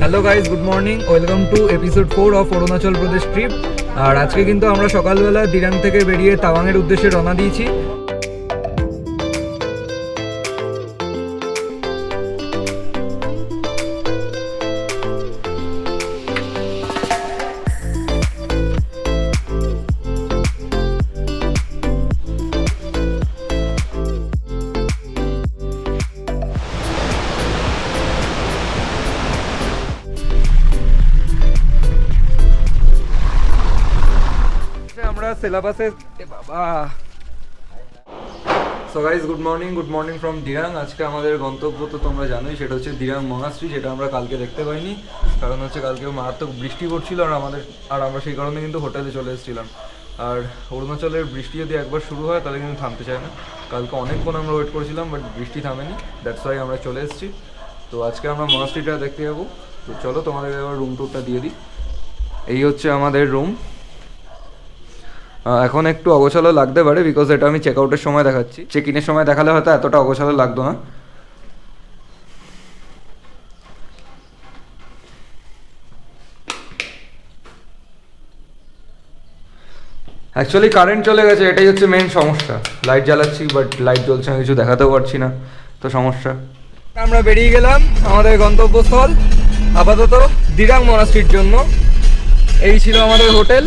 Hello guys, good morning, welcome to episode 4 of Arunachal Pradesh trip. আর আজকে কিন্তু আমরা সকালবেলা দিরাং থেকে বেরিয়ে তাওয়াংয়ের উদ্দেশ্যে রওনা দিয়েছি। আমরা সিলেবাসে বাবা। So guys, good morning from Dirang. আজকে আমাদের গন্তব্য তো তোমরা জানোই, সেটা হচ্ছে দিরাং মনাস্ট্রি, যেটা আমরা কালকে দেখতে পাইনি। কারণ হচ্ছে কালকে মারাত্মক বৃষ্টি পড়ছিল আর আমরা সেই কারণে কিন্তু হোটেলে চলে এসেছিলাম। আর অরুণাচলের বৃষ্টি যদি একবার শুরু হয় তাহলে কিন্তু থামতে চায় না। কালকে অনেকক্ষণ আমরা ওয়েট করেছিলাম, বাট বৃষ্টি থামেনি, দ্যাটস ওয়াই আমরা চলে এসেছি। তো আজকে আমরা মনাস্ট্রিটা দেখতে যাবো। তো চলো তোমাদের এবার রুম টুরটা দিয়ে দিই। এই হচ্ছে আমাদের রুম। এখন একটু অগোছালো লাগতে পারে, বিকজ এটা আমি চেক আউটের সময় দেখাচ্ছি। চেক ইনের সময় দেখালে হয়তো এতটা অগোছালো লাগতো না। অ্যাকচুয়ালি কারেন্ট চলে গেছে, এটাই হচ্ছে মেন সমস্যা। লাইট জ্বালাচ্ছি বাট লাইট জ্বলছে না, কিছু দেখাতেও পারছি না, তো সমস্যা। আমরা বেরিয়ে গেলাম আমাদের গন্তব্যস্থল, আপাতত দিরাং মনাস্ট্রির জন্য। এই ছিল আমাদের হোটেল।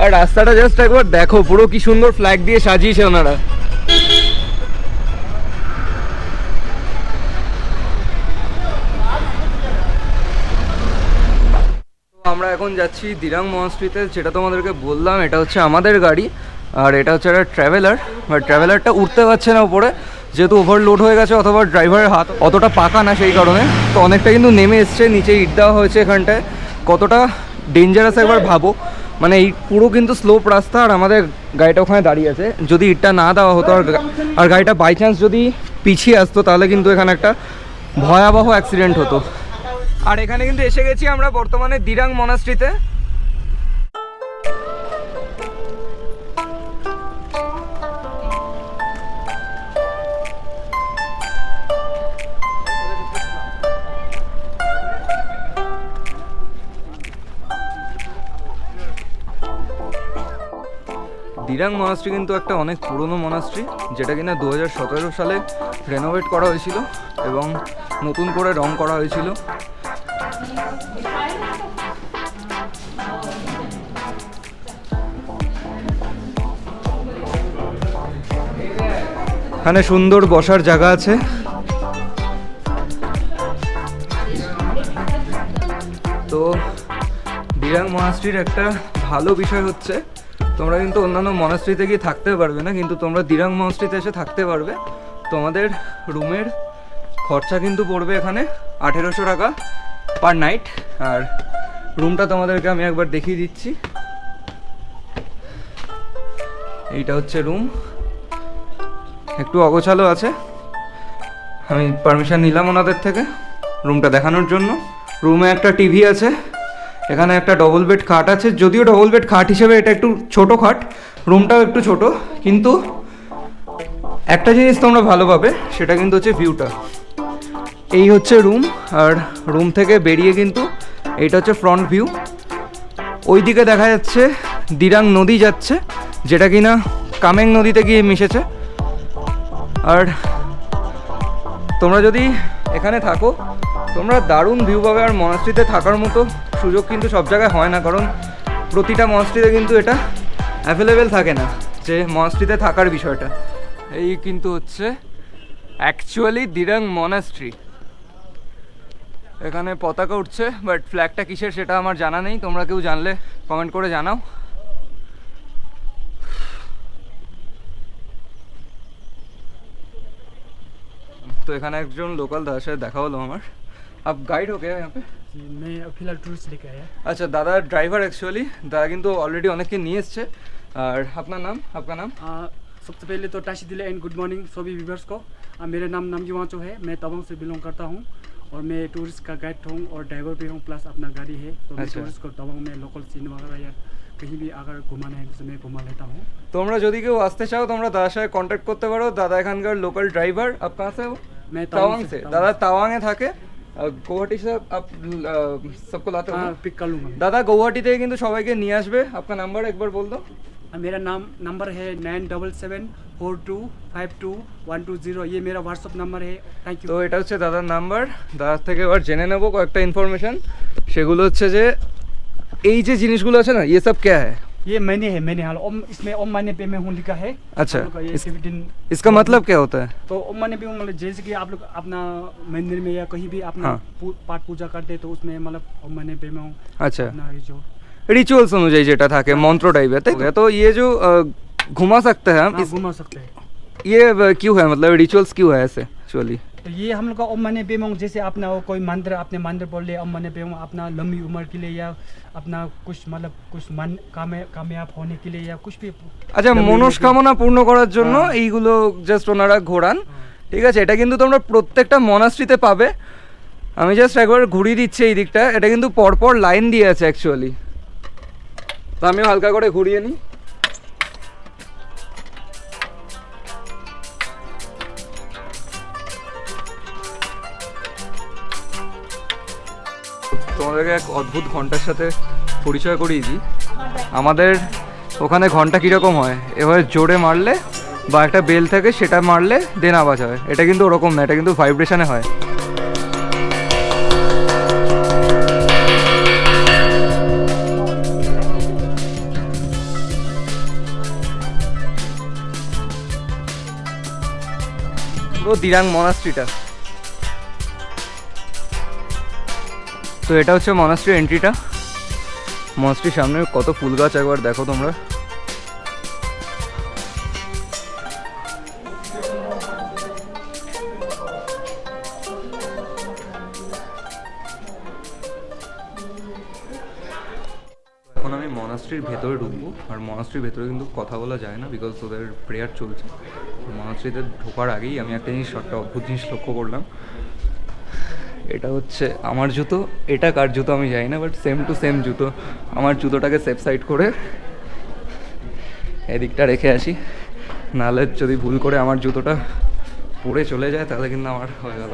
আর রাস্তাটা জাস্ট একবার দেখো, পুরো কি সুন্দর ফ্ল্যাগ দিয়ে সাজিয়েছে ওনারা। আমরা এখন যাচ্ছি দিরাং মনাস্ট্রিতে, যেটা তোমাদেরকে বললাম। এটা হচ্ছে আমাদের গাড়ি, আর এটা হচ্ছে একটা ট্রাভেলার। বাট ট্রাভেলারটা উঠতে পারছে না উপরে, যেহেতু ওভারলোড হয়ে গেছে, অথবা ড্রাইভারের হাত অতটা পাকা না, সেই কারণে। তো অনেকটা কিন্তু নেমে এসছে, নিচে ইট দেওয়া হয়েছে এখানটায়। কতটা ডেঞ্জারাস একবার ভাবো, মানে এই পুরো কিন্তু স্লোপ রাস্তা, আর আমাদের গাড়িটা ওখানে দাঁড়িয়ে আছে। যদি ইটটা না দেওয়া হতো আর গাড়িটা বাই চান্স যদি পিছিয়ে আসতো, তাহলে কিন্তু এখানে একটা ভয়াবহ অ্যাক্সিডেন্ট হতো। আর এখানে কিন্তু এসে গেছি আমরা বর্তমানে দিরাং মনাস্ট্রিতে। দিরাং মনাস্ট্রি কিন্তু একটা অনেক পুরনো মনাস্ট্রি, যেটা কিনা 2017 সালে রেনোভেট করা হয়েছিল এবং নতুন করে রং করা হয়েছিল। এখানে সুন্দর বসার জায়গা আছে। তো দিরাং মনাস্ট্রির একটা ভালো বিষয় হচ্ছে, তোমরা কিন্তু অন্যান্য মনাস্ট্রিতে গিয়ে থাকতে পারবে না, কিন্তু তোমরা দিরাং মনাস্ট্রিতে এসে থাকতে পারবে। তোমাদের রুমের খরচা কিন্তু পড়বে এখানে 1800 টাকা পার নাইট। আর রুমটা তোমাদেরকে আমি একবার দেখিয়ে দিচ্ছি। এইটা হচ্ছে রুম, একটু অগোছালো আছে। আমি পারমিশন নিলাম ওনাদের থেকে রুমটা দেখানোর জন্য। রুমে একটা টিভি আছে, এখানে একটা ডবল বেড খাট আছে। যদিও ডবল বেড খাট হিসেবে এটা একটু ছোট খাট, রুমটাও একটু ছোট, কিন্তু একটা জিনিস তোমরা ভালো পাবে, সেটা কিন্তু হচ্ছে ভিউটা। এই হচ্ছে রুম, আর রুম থেকে বেরিয়ে কিন্তু এইটা হচ্ছে ফ্রন্ট ভিউ। ওই দিকে দেখা যাচ্ছে দিরাং নদী যাচ্ছে, যেটা কিনা কামেং নদীতে গিয়ে মিশেছে। আর তোমরা যদি এখানে থাকো, তোমরা দারুণ ভিউ পাবে। আর মনাস্ট্রিতে থাকার মতো সুযোগ কিন্তু সব জায়গায় হয় না, কারণ প্রতিটা মনাস্ট্রিতে কিন্তু এটা অ্যাভেলেবেল থাকে না, যে মনাস্ট্রিতে থাকার বিষয়টা। এই কিন্তু হচ্ছে অ্যাকচুয়ালি দিরাং মনাস্ট্রি। এখানে পতাকা উঠছে, বাট ফ্ল্যাগটা কিসের সেটা আমার জানা নেই। তোমরা কেউ জানলে কমেন্ট করে জানাও। তো এখানে একজন লোকাল দাদার সাথে দেখা হলো আমার। आप गाइड हो गया यहाँ पे? मैं फिलहाल टूरिस्ट लेके आया। अच्छा, दादा ड्राइवर एक्चुअली। दादा কিন্তু অলরেডি অনেককে নিয়ে এসছে। আর আপনার নাম, आपका नाम? सबसे पहले तो टाशी दिले एंड गुड मॉर्निंग सभी व्यूअर्स को। मेरा नाम नामजी वांचो है, मैं तवांग से बिलोंग करता हूँ और मैं टूरिस्ट का गाइड हूँ और ड्राइवर भी हूँ, प्लस अपना गाड़ी है। तो मैं अच्छा। टूरिस्ट को तवांग में लोकल सिनेमा या कहीं भी अगर घुमाना है तो मैं घुमा लेता हूँ। তোমরা যদি কেউ আসতে চাও তোমরা দাদার সাথে কন্ট্যাক্ট করতে পারো। দাদা এখানকার লোকাল ড্রাইভার। আপ কাহা সে হো? मैं তাওয়াং तावांग से। से দাদা তাওয়াংয়ে থাকে। গুয়াহাটি से आप सबको लाते हो? हाँ पिक कर लूँगा मैं। দাদা গৌহাটি থেকে কিন্তু সবাইকে নিয়ে আসবে। আপনার নাম্বার একবার বল দো। मेरा नंबर है 9774252120। ये मेरा व्हाट्सअप नंबर है। थैंक তো यू। এটা হচ্ছে দাদার নাম্বার। দাদার থেকে এবার জেনে নেবো কয়েকটা ইনফরমেশন। সেগুলো হচ্ছে যে এই যে জিনিসগুলো আছে না, ये सब क्या है? ये मैंने हाल इसमें ओम माने पे में हूँ लिखा है। अच्छा, आप लोग का ये dividend इसका मतलब क्या होता है? तो ओम माने पे मतलब जैसे कि आप लोग अपना मंदिर में या कहीं भी अपना हाँ। पाठ पूजा करते हैं तो उसमें मतलब ओम माने पे में हूँ अच्छा, अपना ये जो रिचुअल्स অনুযায়ী যেটা থাকে মন্ত্র টাইপের, তাই তো? तो ये जो घुमा सकते हैं हम, हाँ, घुमा सकते हैं। ये क्यों है, मतलब रिचुअल्स क्यों है ऐसे एक्चुअली? तो ये हम लोग का ओम माने पे में हूँ, जैसे अपना वो कोई मंत्र अपने मंत्र बोल ले ओम माने पे हूँ, अपना लंबी उम्र के लिए या अपना कुछ मतलब कुछ मन कामयाब होने के लिए या कुछ भी। আচ্ছা, लंबी उम्र के- মনস্কামনা পূর্ণ করার জন্য হ্যাঁ। এইগুলো জাস্ট ওনারা ঘোরান। ঠিক আছে, এটা কিন্তু তোমরা প্রত্যেকটা মনাস্ট্রিতে পাবে। আমি জাস্ট একবার ঘুরিয়ে দিচ্ছি এই দিকটা। এটা কিন্তু পরপর লাইন দিয়ে আছে অ্যাকচুয়ালি। তো আমিও হালকা করে ঘুরিয়ে নিই। তোমাদেরকে এক অদ্ভুত ঘন্টার সাথে পরিচয় করিয়ে দিই। আমাদের ওখানে ঘন্টা কীরকম হয়, এভাবে জোরে মারলে বা একটা বেল থাকে সেটা মারলে দেন আওয়াজ হয়। এটা কিন্তু ওরকম না, এটা কিন্তু ভাইব্রেশনে হয়। দিরাং মনাস্ট্রিটা। তো এটা হচ্ছে মনাস্ট্রি এন্ট্রিটা। মনাস্ট্রির সামনে কত ফুল গাছ একবার দেখো তোমরা। এখন আমি মনাস্ট্রির ভেতরে ঢুকবো। আর মনাস্ট্রির ভেতরে কিন্তু কথা বলা যায় না, বিকজ ওদের প্রেয়ার চলছে। মনাস্ট্রিতে ঢোকার আগেই আমি একটা অদ্ভুত জিনিস লক্ষ্য করলাম। এটা হচ্ছে আমার জুতো। এটা কার জুতো আমি জানি না, বাট সেম টু সেম জুতো। আমার জুতোটাকে সেফ সাইড করে এদিকটা রেখে আসি, নাহলে যদি ভুল করে আমার জুতোটা পড়ে চলে যায় তাহলে কিন্তু আমার হয়ে গেল।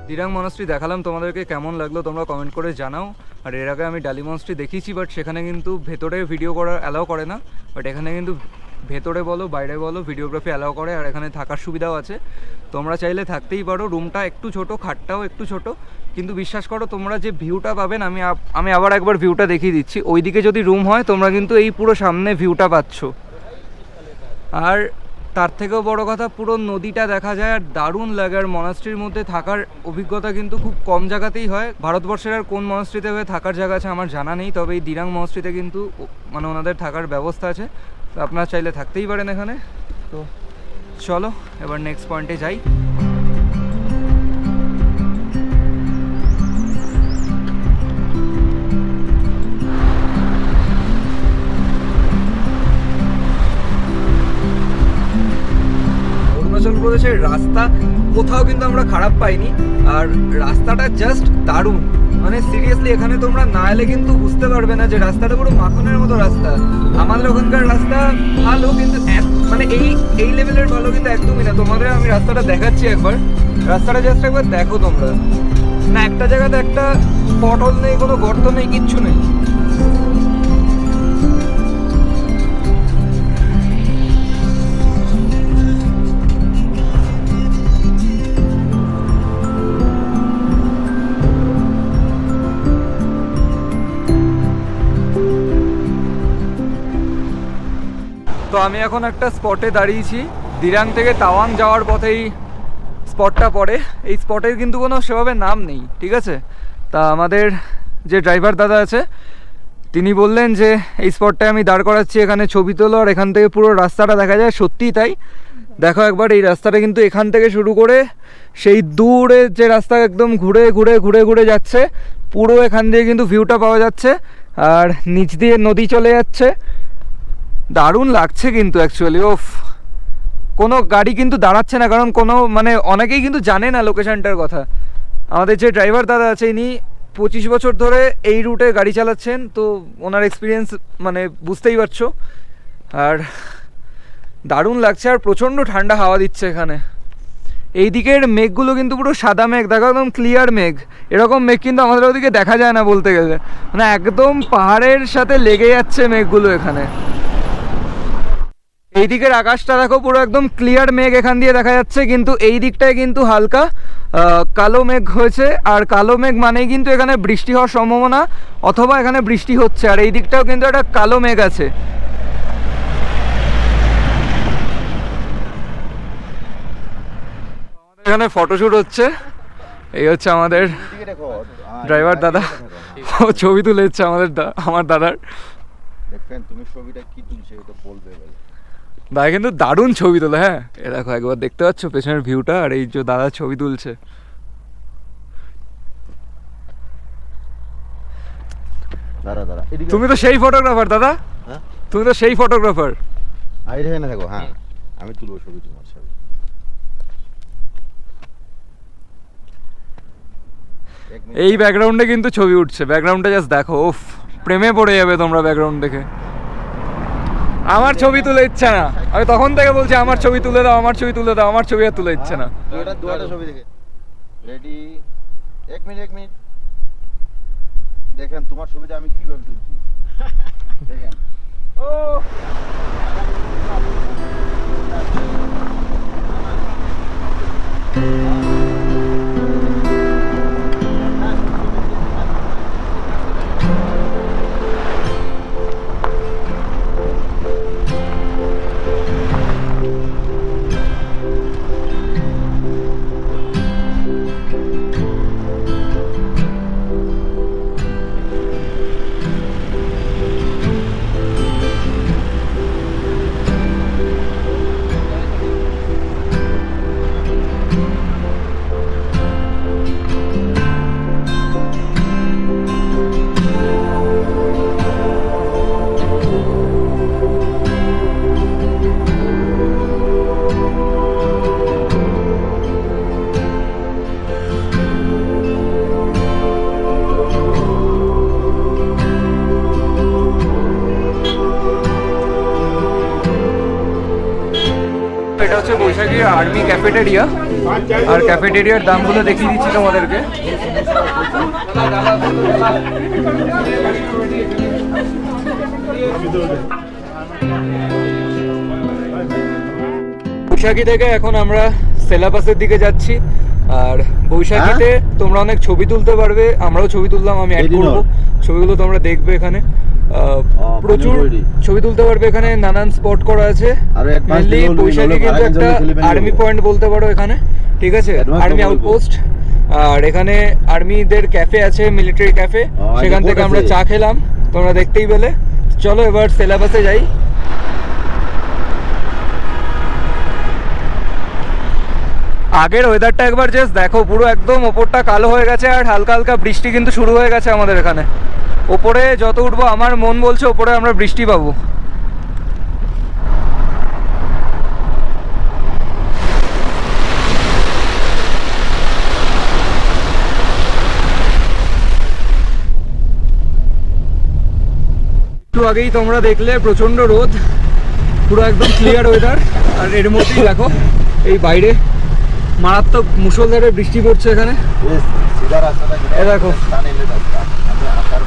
দিরাং মনাস্ট্রি দেখালাম তোমাদেরকে, কেমন লাগলো তোমরা কমেন্ট করে জানাও। আর এর আগে আমি ডালি মনাস্ট্রি দেখিয়েছি, বাট সেখানে কিন্তু ভেতরে ভিডিও করা অ্যালাউ করে না। বাট এখানে কিন্তু ভেতরে বলো বাইরে বলো ভিডিওগ্রাফি অ্যালাউ করে। আর এখানে থাকার সুবিধাও আছে, তোমরা চাইলে থাকতেই পারো। রুমটা একটু ছোট, খাটটাও একটু ছোট, কিন্তু বিশ্বাস করো তোমরা যে ভিউটা পাবেন, আমি আবার একবার ভিউটা দেখিয়ে দিচ্ছি। ওইদিকে যদি রুম হয় তোমরা কিন্তু এই পুরো সামনে ভিউটা পাচ্ছ। আর তার থেকেও বড় কথা, পুরো নদীটা দেখা যায় আর দারুণ লাগে। আর মনাস্ট্রির মধ্যে থাকার অভিজ্ঞতা কিন্তু খুব কম জায়গাতেই হয়। ভারতবর্ষের আর কোন মনাস্ট্রিতে হয়ে থাকার জায়গা আছে আমার জানা নেই, তবে এই দিরাং মনাস্ট্রিতে কিন্তু মানে ওনাদের থাকার ব্যবস্থা আছে। তো আপনারা চাইলে থাকতেই পারেন এখানে। তো চলো এবার নেক্সট পয়েন্টে যাই। অরুণাচল প্রদেশের রাস্তা কোথাও কিন্তু আমরা খারাপ পাইনি। আর রাস্তাটা জাস্ট দারুণ, মানে সিরিয়াসলি এখানে তোমরা না এলে কিন্তু বুঝতে পারবে না যে রাস্তাটা পুরো মাখনের মতো রাস্তা। আমাদের ওখানকার রাস্তা ভালো, কিন্তু মানে এই লেভেলের ভালো কিন্তু একদমই না। তোমাদের আমি রাস্তাটা দেখাচ্ছি একবার। রাস্তাটা জাস্ট একবার দেখো তোমরা। না একটা জায়গাতে একটা পটল নেই, কোনো গর্ত নেই, কিচ্ছু নেই। তো আমি এখন একটা স্পটে দাঁড়িয়েছি, দিরাং থেকে তাওয়াং যাওয়ার পথেই স্পটটা পড়ে। এই স্পটের কিন্তু কোনো সেভাবে নাম নেই, ঠিক আছে। তা আমাদের যে ড্রাইভার দাদা আছে তিনি বললেন যে এই স্পটটায় আমি দাঁড় করাচ্ছি, এখানে ছবি তোলো, আর এখান থেকে পুরো রাস্তাটা দেখা যায়। সত্যিই তাই, দেখো একবার এই রাস্তাটা কিন্তু এখান থেকে শুরু করে সেই দূরে যে রাস্তা একদম ঘুরে ঘুরে ঘুরে ঘুরে যাচ্ছে, পুরো এখান দিয়ে কিন্তু ভিউটা পাওয়া যাচ্ছে, আর নিচ দিয়ে নদী চলে যাচ্ছে। দারুণ লাগছে কিন্তু অ্যাকচুয়ালি। ওফ, কোনো গাড়ি কিন্তু দাঁড়াচ্ছে না, কারণ কোনো মানে অনেকেই কিন্তু জানে না লোকেশনটার কথা। আমাদের যে ড্রাইভার দাদা আছে ইনি 25 বছর ধরে এই রুটে গাড়ি চালাচ্ছেন, তো ওনার এক্সপিরিয়েন্স মানে বুঝতেই পারছো। আর দারুণ লাগছে, আর প্রচণ্ড ঠান্ডা হাওয়া দিচ্ছে এখানে। এই দিকের মেঘগুলো কিন্তু পুরো সাদা মেঘ, দেখো একদম ক্লিয়ার মেঘ। এরকম মেঘ কিন্তু আমাদের ওদিকে দেখা যায় না বলতে গেলে, মানে একদম পাহাড়ের সাথে লেগে যাচ্ছে মেঘগুলো এখানে। এই দিকের আকাশটা দেখো পুরো একদম ক্লিয়ার মেঘ এখান দিয়ে দেখা যাচ্ছে, কিন্তু এই দিকটায় কিন্তু হালকা কালো মেঘ হয়েছে। আর কালো মেঘ মানেই কিন্তু এখানে বৃষ্টি হওয়ার সম্ভাবনা, অথবা এখানে বৃষ্টি হচ্ছে। আর এই দিকটাও কিন্তু একটা কালো মেঘ আছে। এখানে ফটোশুট হচ্ছে, এই হচ্ছে আমাদের ড্রাইভার দাদা, ও ছবি তুলে দিচ্ছে আমার দাদার। দেখেন তুমি ছবিটা কি তুলছে এটা বলবে ভাই। দাদা কিন্তু দারুণ ছবি তোলে। হ্যাঁ, এ দেখো একবার দেখতে পাচ্ছ পেছনের ভিউটা, আর এই যে দাদা ছবি তুলছে। দাঁড়া দাঁড়া, এদিকে তুমি তো সেই ফটোগ্রাফার দাদা, হ্যাঁ তুমি তো সেই ফটোগ্রাফার। আইরে এখানে থাকো, হ্যাঁ আমি তুলবো ছবি তোমার ছবি। এই ব্যাকগ্রাউন্ডে কিন্তু ছবি উঠছে, ব্যাকগ্রাউন্ডে জাস্ট দেখো, ওফ, প্রেমে পড়ে যাবে তোমরা ব্যাকগ্রাউন্ড দেখে। আমার ছবি তুলে ইচ্ছে না, আমি তখন থেকে বলছি আমার ছবি তুলে দাও, আমার ছবি তুলে দাও, আমার ছবি আর তুলে ইচ্ছে না। দুটো ছবি দেখে রেডি। এক মিনিট দেখেন তোমার ছবিটা আমি কিভাবে তুলছি দেখেন। ও এটা হচ্ছে বৈশাখীর আর্মি ক্যাফেটেরিয়া, আর ক্যাফেটেরিয়ার দামগুলো দেখিয়ে দিচ্ছি তোমাদেরকে। বৈশাখী থেকে এখন আমরা সেলাপাসের দিকে যাচ্ছি, আর বৈশাখীতে তোমরা অনেক ছবি তুলতে পারবে, আমরাও ছবি তুললাম, আমি অ্যাড করবো, ছবিগুলো তোমরা দেখবে। এখানে প্রচুর ছবি তুলতে পারবে, এখানে নানান স্পট করা আছে। মেনলি বৈশাখী কিন্তু একটা আর্মি পয়েন্ট বলতে পারো এখানে, ঠিক আছে, আর্মি আউটপোস্ট। আর এখানে আর্মিদের ক্যাফে আছে, মিলিটারি ক্যাফে, সেখান থেকে আমরা চা খেলাম, তোমরা দেখতেই পেলে। চলো এবার সেলাপাসে যাই। আগের ওয়েদারটা একবার জাস্ট দেখো, পুরো একদম ওপরটা কালো হয়ে গেছে, আর হালকা হালকা বৃষ্টি কিন্তু শুরু হয়ে গেছে আমাদের এখানে। ওপরে যত উঠবো আমার মন বলছে ওপরে আমরা বৃষ্টি পাবো। একটু আগেই তোমরা দেখলে প্রচন্ড রোদ, পুরো একদম ক্লিয়ার ওয়েদার, আর এর মধ্যেই দেখো এই বাইরে মারাত্মক মুষলধারে বৃষ্টি পড়ছে এখানে। এ দেখো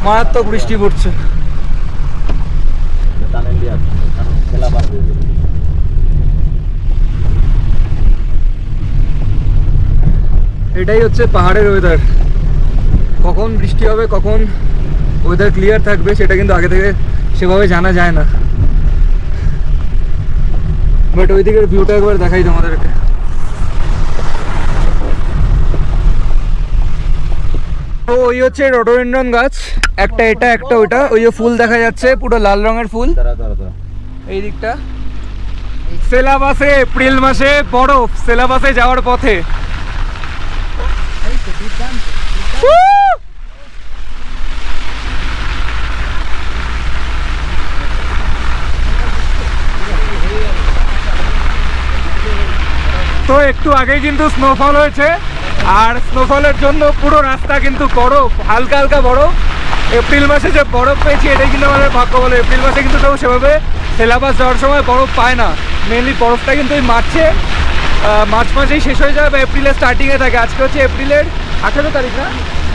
মারাত্মক বৃষ্টি পড়ছে। এটাই হচ্ছে পাহাড়ের ওয়েদার, কখন বৃষ্টি হবে, কখন ওয়েদার ক্লিয়ার থাকবে সেটা কিন্তু আগে থেকে সেভাবে জানা যায় না। বাট ওই দিকের ভিউটা একবার দেখাই তোমাদেরকে। তো ওই হচ্ছে রডোডেনড্রন গাছ, একটা এটা একটা ওইটা, ওই যে ফুল দেখা যাচ্ছে পুরো লাল রঙের ফুল এই দিকটা। সেলাবাসে এপ্রিল মাসে বরফ, সেলাবাসে যাওয়ার পথে। তো একটু আগে কিন্তু স্নোফল হয়েছে, আর স্নোফলের জন্য পুরো রাস্তা কিন্তু বরফ, হালকা হালকা বরফ। এপ্রিল মাসে যে বরফ পেয়েছি এটাই কিন্তু আমাদের ভাগ্য বলে। এপ্রিল মাসে কিন্তু কেউ সেভাবে সেলাবাস যাওয়ার সময় বরফ পায় না। মেনলি বরফটা কিন্তু এই মার্চ মাসেই শেষ হয়ে যায় বা এপ্রিলের স্টার্টিংয়ে থাকে। আজকে হচ্ছে এপ্রিলের 18 তারিখ না,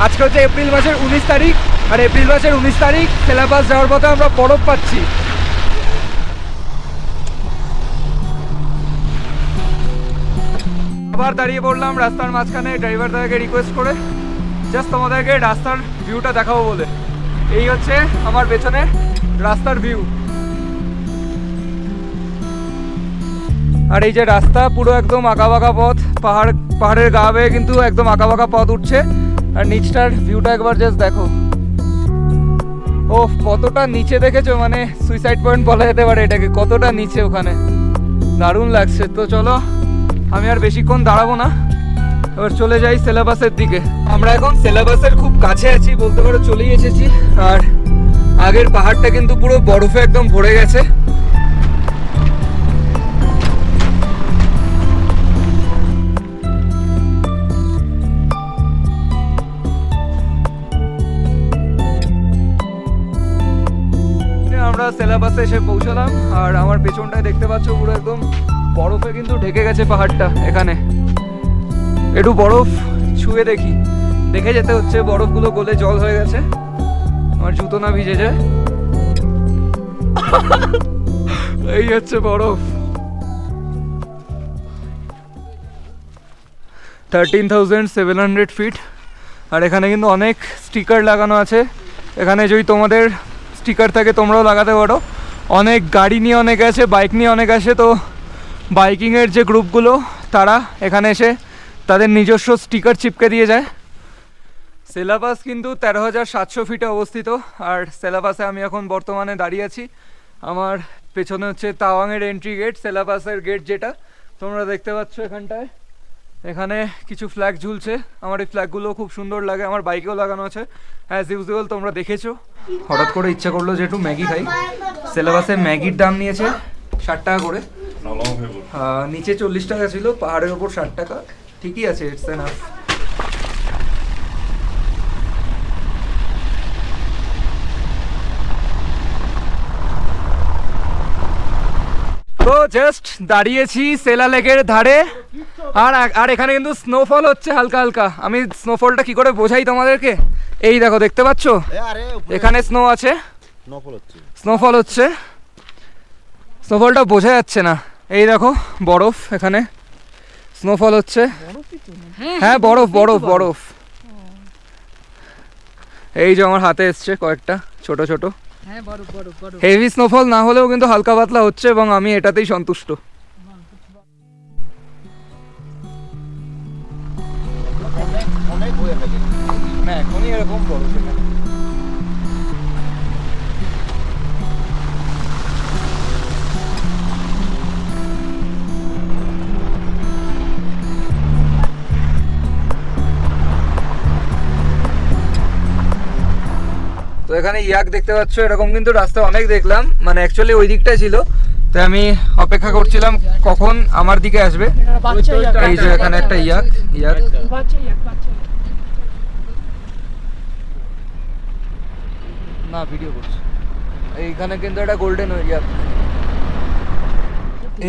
আজকে হচ্ছে এপ্রিল মাসের 19 তারিখ, আর এপ্রিল মাসের 19 তারিখ সেলাবাস যাওয়ার পথে আমরা বরফ পাচ্ছি। আবার দাঁড়িয়ে পড়লাম রাস্তার মাঝখানে ড্রাইভার দাদাকে রিকোয়েস্ট করে, জাস্ট তোমাদেরকে রাস্তার ভিউটা দেখাবো বলে। এই হচ্ছে আমার পেছনে রাস্তার ভিউ, আর এই যে রাস্তা পুরো একদম আঁকাবাঁকা পথ, পাহাড়ের গা বেয়ে কিন্তু একদম আঁকাবাঁকা পথ উঠছে। আর নিচটার ভিউটা একবার জাস্ট দেখো, ও কতটা নিচে দেখেছো, মানে সুইসাইড পয়েন্ট বলা যেতে পারে এটাকে, কতটা নিচে ওখানে, দারুণ লাগছে। তো চলো আমি আর বেশিক্ষণ দাঁড়াবো না, এবার চলে যাই সেলাবাসের দিকে। আমরা এখন সেলাবাসের খুব কাছে আছি বলতে পারো, চলেই এসেছি। আর আগের পাহাড়টা কিন্তু পুরো বরফে একদম ভরে গেছে। আমরা সেলাবাসে এসে পৌঁছালাম, আর আমার পেছনটায় দেখতে পাচ্ছ পুরো একদম বরফে কিন্তু ঢেকে গেছে পাহাড়টা। এখানে একটু বরফ ছুঁয়ে দেখে যেতে হচ্ছে, বরফগুলো গলে জল হয়ে গেছে, আমার জুতো না ভিজে যায়। এই হচ্ছে বরফ। 13,700 ফিট। আর এখানে কিন্তু অনেক স্টিকার লাগানো আছে। এখানে যদি তোমাদের স্টিকার থাকে তোমরাও লাগাতে পারো। অনেক গাড়ি নিয়ে অনেকে আসে, বাইক নিয়ে অনেকে আসে, তো বাইকিংয়ের যে গ্রুপগুলো তারা এখানে এসে তাদের নিজস্ব স্টিকার চিপকে দিয়ে যায়। সেলাবাস কিন্তু 13,700 ফিটে অবস্থিত, আর সেলাবাসে আমি এখন বর্তমানে দাঁড়িয়ে আছি। আমার পেছনে হচ্ছে তাওয়াংয়ের এন্ট্রি গেট, সেলাবাসের গেট যেটা তোমরা দেখতে পাচ্ছ এখানটায়। এখানে কিছু ফ্ল্যাগ ঝুলছে, আমার এই ফ্ল্যাগগুলো খুব সুন্দর লাগে, আমার বাইকেও লাগানো আছে অ্যাজ ইউজুয়াল, তোমরা দেখেছো। হঠাৎ করে ইচ্ছা করলো যে একটু ম্যাগি খাই। সেলাবাসে ম্যাগির দাম নিয়েছে 60 টাকা করে, নিচে 40 টাকা ছিল, পাহাড়ের ওপর 60 টাকা, ঠিকই আছে, ইটস এনাফ। তো জাস্ট দাঁড়িয়েছি সেলা লেকের ধারে, আর এখানে কিন্তু স্নোফল হচ্ছে হালকা হালকা। আমি স্নোফলটা কি করে বোঝাই তোমাদেরকে, এই দেখো দেখতে পাচ্ছ এখানে স্নো আছে, স্নোফল হচ্ছে, স্নোফলটা বোঝা যাচ্ছে না, এই দেখো বরফ, এখানে স্নোফল হচ্ছে, হ্যাঁ বরফ বরফ বরফ। এই যে আমার হাতে এসছে কয়েকটা ছোট ছোট, হেভি স্নোফল না হলেও কিন্তু হালকা পাতলা হচ্ছে, এবং আমি এটাতেই সন্তুষ্ট। না এখনই এরকম বড় সেখানে। তো এখানে ইয়াক দেখতে পাচ্ছ, এরকম কিন্তু রাস্তা অনেক দেখলাম, মানে অ্যাকচুয়ালি ওই দিকটাই ছিল, তাই আমি অপেক্ষা করছিলাম কখন আমার দিকে আসবে। এই যে এখানে একটা ইয়াক না ভিডিও করছি, এইখানে কিন্তু একটা গোল্ডেন ইয়াক,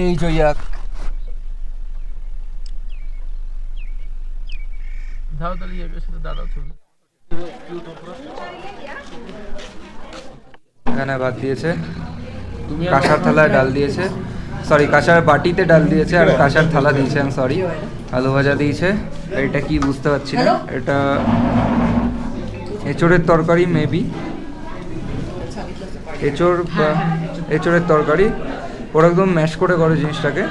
এই যে ইয়াক। এখানে ভাত দিয়েছে, কাঁসার থালায় ডাল দিয়েছে, সরি কাঁসার বাটিতে ডাল দিয়েছে, আর কাঁসার থালা দিয়েছে, আমি সরি, আলু ভাজা দিয়েছে। এটা কি বুঝতে পারছি না, এটা এঁচোড়ের তরকারি, মেবি এঁচোড় বা এঁচোড়ের তরকারি। ওরা একদম ম্যাশ করে করে জিনিসটাকে।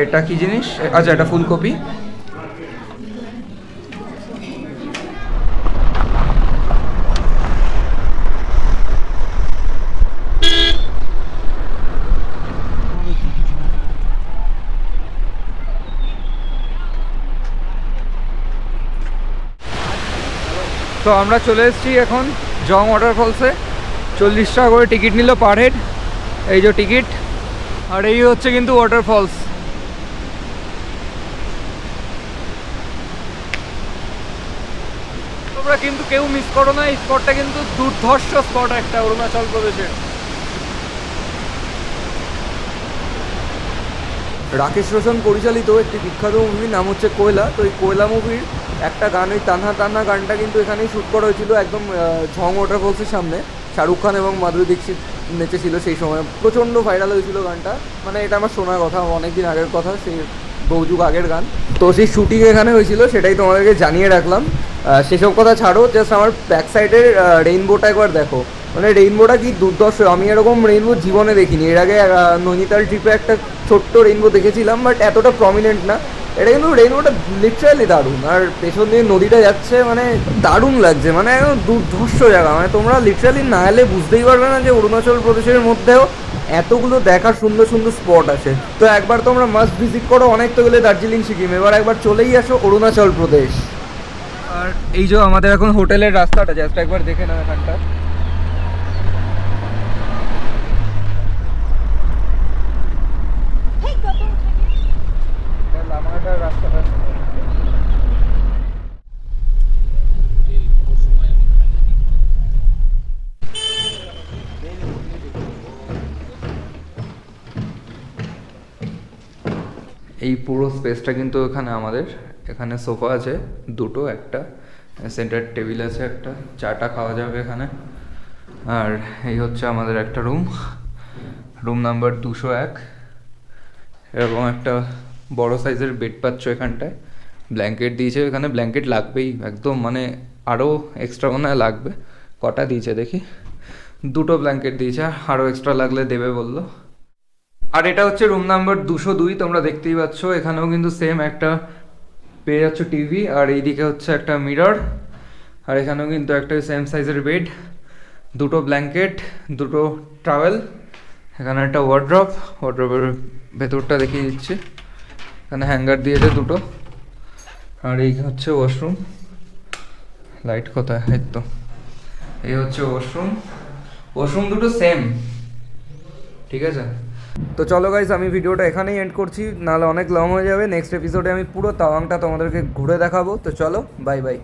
এটা কি জিনিস? আচ্ছা, এটা ফুলকপি। তো আমরা চলে এসেছি এখন জং ওয়াটারফলসে। 40 টাকা করে টিকিট নিল পার হেড। এই যে টিকিট, আর এই হচ্ছে কিন্তু ওয়াটারফলস। তোমরা কিন্তু কেউ মিস করো না, এই স্পটটা কিন্তু দুর্ধর্ষ স্পট একটা অরুণাচল প্রদেশের। রাকেশ রোশন পরিচালিত একটি বিখ্যাত মুভির নাম হচ্ছে কোয়লা। তো এই কোয়লা মুভির একটা গান, ওই তানহা তানহা গানটা কিন্তু এখানেই শ্যুট করা হয়েছিল, একদম ঝং ওয়াটারফলসের সামনে। শাহরুখ খান এবং মাধুরী দীক্ষিত নেচেছিল সেই সময়, প্রচণ্ড ভাইরাল হয়েছিল গানটা। মানে এটা আমার শোনার কথা, অনেক দিন আগের কথা, সেই বহুযুগ আগের গান। তো সেই শ্যুটিং এখানে হয়েছিল, সেটাই তোমাদেরকে জানিয়ে রাখলাম। সেসব কথা ছাড়ো, জাস্ট আমার ব্যাক সাইডের রেইনবোটা একবার দেখো। মানে রেইনবোটা কি দুর্দর্শ, আমি এরকম রেইনবো জীবনে দেখিনি। এর আগে নৈনিতাল ট্রিপে একটা ছোট্ট রেইনবো দেখেছিলাম, বাট এতটা প্রমিনেন্ট না। এটা কিন্তু রেইনবোটা লিটারালি দারুণ, আর পেছন দিয়ে নদীটা যাচ্ছে, মানে দারুণ লাগছে, মানে একদম দুর্ধর্ষ জায়গা। মানে তোমরা লিটারালি না এলে বুঝতেই পারবে না যে অরুণাচল প্রদেশের মধ্যেও এতগুলো দেখার সুন্দর সুন্দর স্পট আছে। তো একবার তোমরা মাস্ট ভিজিট করো, অনেক তো গেলে দার্জিলিং সিকিম, এবার একবার চলেই আসো অরুণাচল প্রদেশ। আর এই যে আমাদের এখন হোটেলের রাস্তাটা, জাস্ট একবার দেখে নাও এখানটা। রাস্তাটা এই পুরো স্পেসটা কিন্তু এখানে আমাদের। এখানে সোফা আছে দুটো, একটা সেন্টার টেবিল আছে, একটা চাটা খাওয়া যাবে এখানে। আর এই হচ্ছে আমাদের একটা রুম নাম্বার 201। এরকম একটা বড় সাইজের বেড পাচ্ছ এখানটায়, ব্ল্যাঙ্কেট দিয়েছে। এখানে ব্ল্যাঙ্কেট লাগবেই একদম, মানে আরও এক্সট্রা মনে হয় লাগবে। কটা দিয়েছে দেখি, 2টো ব্ল্যাঙ্কেট দিয়েছে, আরও এক্সট্রা লাগলে দেবে বললো। আর এটা হচ্ছে রুম নাম্বার 202, তোমরা দেখতেই পাচ্ছ। এখানেও কিন্তু সেম একটা পেয়ে যাচ্ছ টিভি, আর এইদিকে হচ্ছে একটা মিরর, আর এখানেও কিন্তু একটা সেম সাইজের বেড, 2টো ব্ল্যাঙ্কেট, 2টো টাওয়েল। এখানে একটা ওয়ার্ড্রপের ভেতরটা দেখিয়ে দিচ্ছি। এখানে হ্যাঙ্গার দিয়েছে 2টো। আর এই হচ্ছে ওয়াশরুম। লাইট কোথায়? এই তো, এই হচ্ছে ওয়াশরুম 2টো সেম, ঠিক আছে। তো চলো গাইস, আমি ভিডিওটা এখানেই এন্ড করছি, নাহলে অনেক লং হয়ে যাবে। নেক্সট এপিসোডে আমি পুরো তাওয়াংটা তোমাদেরকে ঘুরে দেখাবো। তো চলো, বাই বাই।